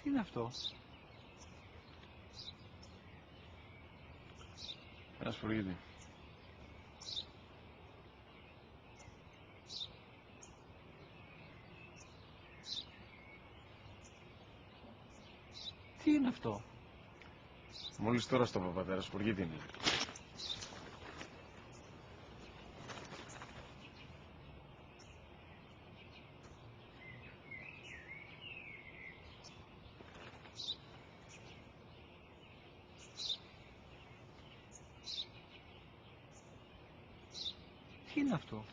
Τι είναι αυτό? Ένα σπουργίτι. Τι είναι αυτό? Μόλις τώρα στο πατέρα, σπουργίτι είναι. Τι είναι αυτό?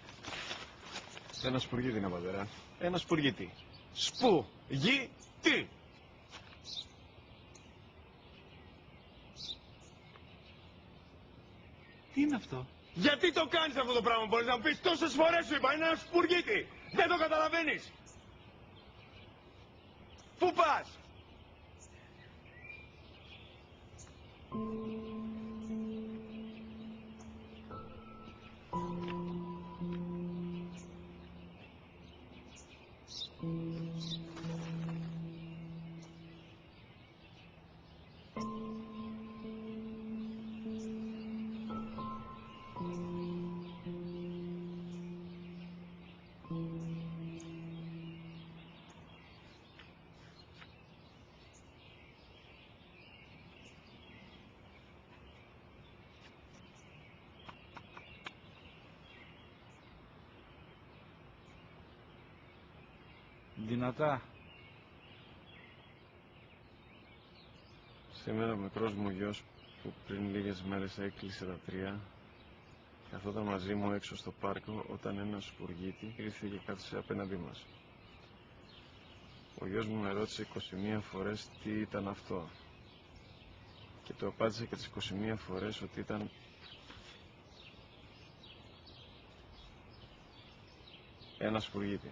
Ένα σπουργίτι είναι, πατέρα. Ένα σπουργίτι. Σπου-γι-τι. Τι είναι αυτό? Γιατί το κάνεις αυτό το πράγμα, μπορείς να μου πεις? Τόσες φορές σου είπα, είναι ένα σπουργίτι. Δεν το καταλαβαίνεις. Πού πας? Δυνατά. Σήμερα ο μικρός μου γιος που πριν λίγες μέρες έκλεισε τα 3 καθόταν μαζί μου έξω στο πάρκο όταν ένα σπουργίτι ήρθε και κάθισε απέναντί μας. Ο γιος μου με ρώτησε 21 φορές τι ήταν αυτό και του απάντησε και τις 21 φορές ότι ήταν ένα σπουργίτι.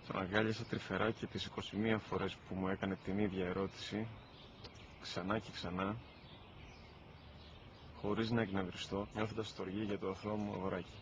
Τον αγκάλιασα τρυφερά και τις 21 φορές που μου έκανε την ίδια ερώτηση ξανά και ξανά, χωρίς να εκνευριστώ, νιώθοντας στοργή για το αθώο μου αγοράκι.